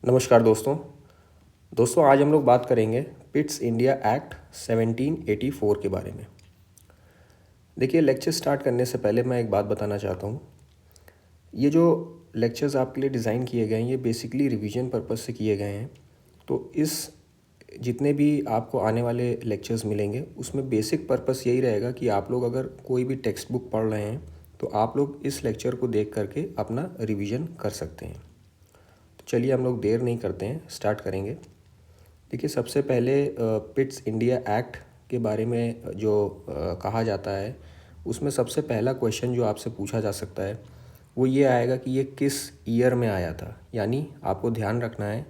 नमस्कार दोस्तों आज हम लोग बात करेंगे पिट्स इंडिया एक्ट 1784 के बारे में। देखिए, लेक्चर स्टार्ट करने से पहले मैं एक बात बताना चाहता हूँ। ये जो लेक्चर्स आपके लिए डिज़ाइन किए गए हैं ये बेसिकली रिवीजन पर्पस से किए गए हैं। तो इस जितने भी आपको आने वाले लेक्चर्स मिलेंगे उसमें बेसिक पर्पस यही रहेगा कि आप लोग अगर कोई भी टेक्स्ट बुक पढ़ रहे हैं तो आप लोग इस लेक्चर को देख करके अपना रिवीजन कर सकते हैं। तो चलिए हम लोग देर नहीं करते हैं, स्टार्ट करेंगे। देखिए, सबसे पहले पिट्स इंडिया एक्ट के बारे में जो कहा जाता है उसमें सबसे पहला क्वेश्चन जो आपसे पूछा जा सकता है वो ये आएगा कि ये किस ईयर में आया था। यानी आपको ध्यान रखना है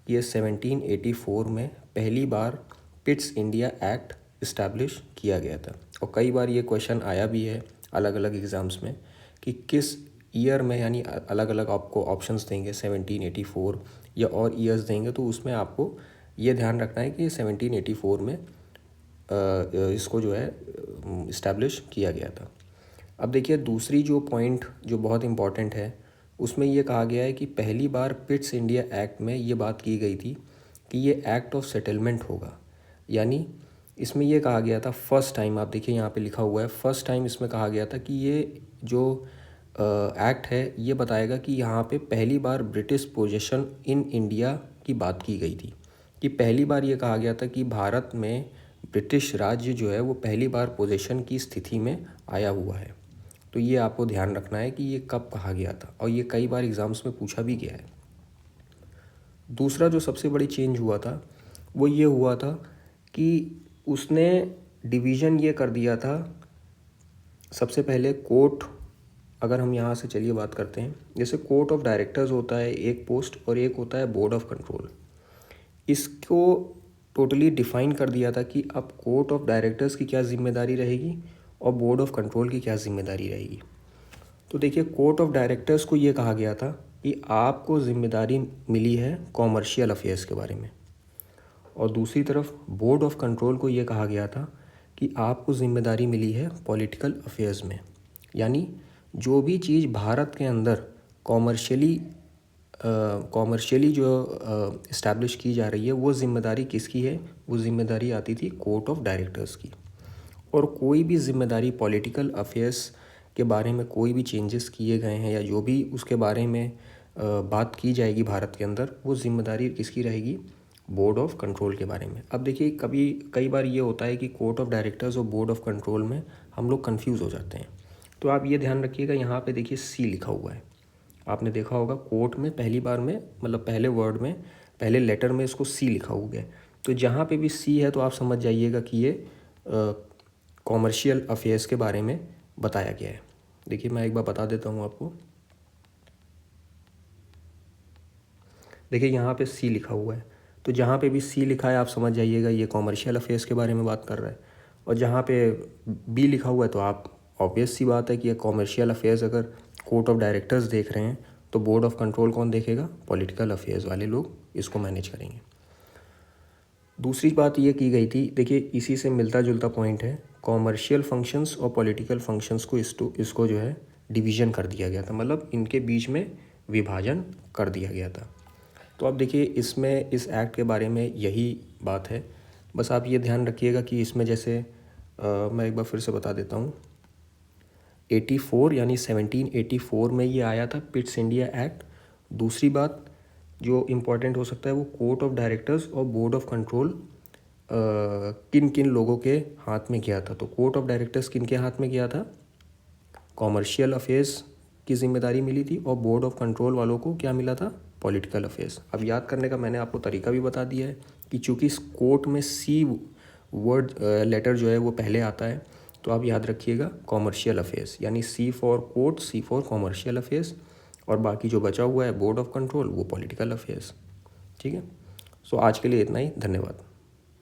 कि ये 1784 में पहली बार पिट्स इंडिया एक्ट इस्टेब्लिश किया गया था। और कई बार ये क्वेश्चन आया भी है अलग अलग एग्ज़ाम्स में कि किस ईयर में, यानी अलग अलग आपको ऑप्शंस देंगे 1784 या और ईयर्स देंगे, तो उसमें आपको ये ध्यान रखना है कि 1784 में इसको जो है इस्टेब्लिश किया गया था। अब देखिए, दूसरी जो पॉइंट जो बहुत इम्पॉर्टेंट है उसमें ये कहा गया है कि पहली बार पिट्स इंडिया एक्ट में ये बात की गई थी कि ये एक्ट ऑफ सेटलमेंट होगा। यानी इसमें ये कहा गया था फर्स्ट टाइम, आप देखिए यहाँ पे लिखा हुआ है फर्स्ट टाइम, इसमें कहा गया था कि ये जो एक्ट है ये बताएगा कि यहाँ पे पहली बार ब्रिटिश पोजीशन इन इंडिया की बात की गई थी। कि पहली बार ये कहा गया था कि भारत में ब्रिटिश राज्य जो है वो पहली बार पोजीशन की स्थिति में आया हुआ है। तो ये आपको ध्यान रखना है कि ये कब कहा गया था, और ये कई बार एग्ज़ाम्स में पूछा भी गया है। दूसरा जो सबसे बड़ी चेंज हुआ था वो ये हुआ था कि उसने डिवीज़न ये कर दिया था। सबसे पहले कोर्ट, अगर हम यहाँ से चलिए बात करते हैं, जैसे कोर्ट ऑफ डायरेक्टर्स होता है एक पोस्ट और एक होता है बोर्ड ऑफ कंट्रोल। इसको टोटली डिफ़ाइन कर दिया था कि अब कोर्ट ऑफ डायरेक्टर्स की क्या ज़िम्मेदारी रहेगी और बोर्ड ऑफ कंट्रोल की क्या ज़िम्मेदारी रहेगी। तो देखिए, कोर्ट ऑफ डायरेक्टर्स को ये कहा गया था कि आपको ज़िम्मेदारी मिली है कॉमर्शियल अफेयर्स के बारे में, और दूसरी तरफ बोर्ड ऑफ कंट्रोल को ये कहा गया था कि आपको ज़िम्मेदारी मिली है पॉलिटिकल अफेयर्स में। यानी जो भी चीज़ भारत के अंदर कॉमर्शियली जो इस्टेब्लिश की जा रही है वो ज़िम्मेदारी किसकी है, वो ज़िम्मेदारी आती थी कोर्ट ऑफ डायरेक्टर्स की। और कोई भी ज़िम्मेदारी पॉलिटिकल अफेयर्स के बारे में कोई भी चेंजेस किए गए हैं या जो भी उसके बारे में बात की जाएगी भारत के अंदर, वो ज़िम्मेदारी किसकी रहेगी, बोर्ड ऑफ कंट्रोल के बारे में। अब देखिए, कई बार ये होता है कि कोर्ट ऑफ डायरेक्टर्स और बोर्ड ऑफ कंट्रोल में हम लोग कंफ्यूज हो जाते हैं। तो आप ये ध्यान रखिएगा, यहाँ पे देखिए सी लिखा हुआ है। आपने देखा होगा कोर्ट में पहली बार में, मतलब पहले वर्ड में, पहले लेटर में इसको सी लिखा हुआ है। तो जहाँ पे भी सी है तो आप समझ जाइएगा कि ये कॉमर्शियल अफेयर्स के बारे में बताया गया है। देखिए, मैं एक बार बता देता हूँ आपको। देखिए, यहाँ पे सी लिखा हुआ है, तो जहाँ पे भी सी लिखा है आप समझ जाइएगा ये कॉमर्शियल अफेयर्स के बारे में बात कर रहा है। और जहाँ पे बी लिखा हुआ है तो आप ऑब्वियस सी बात है कि ये कॉमर्शियल अफेयर्स अगर कोर्ट ऑफ डायरेक्टर्स देख रहे हैं तो बोर्ड ऑफ कंट्रोल कौन देखेगा, पॉलिटिकल अफेयर्स वाले लोग इसको मैनेज करेंगे। दूसरी बात ये की गई थी, देखिए इसी से मिलता जुलता पॉइंट है, कॉमर्शियल फंक्शंस और पॉलिटिकल फंक्शंस को इसको जो है डिवीज़न कर दिया गया था, मतलब इनके बीच में विभाजन कर दिया गया था। तो अब देखिए, इसमें इस एक्ट के बारे में यही बात है। बस आप ये ध्यान रखिएगा कि इसमें जैसे मैं एक बार फिर से बता देता हूँ, 84 यानी 1784 में ये आया था पिट्स इंडिया एक्ट। दूसरी बात जो इम्पोर्टेंट हो सकता है वो कोर्ट ऑफ डायरेक्टर्स और बोर्ड ऑफ कंट्रोल किन किन लोगों के हाथ में गया था। तो कोर्ट ऑफ डायरेक्टर्स किन के हाथ में गया था, कॉमर्शियल अफेयर्स की जिम्मेदारी मिली थी, और बोर्ड ऑफ कंट्रोल वालों को क्या मिला था, पॉलिटिकल अफेयर्स। अब याद करने का मैंने आपको तरीका भी बता दिया है कि चूँकि इस कोर्ट में सी वर्ड लेटर जो है वो पहले आता है, तो आप याद रखिएगा कॉमर्शियल अफेयर्स, यानी C for court, C for commercial affairs, और बाकी जो बचा हुआ है बोर्ड ऑफ कंट्रोल वो पॉलिटिकल अफेयर्स। ठीक है, सो आज के लिए इतना ही, धन्यवाद।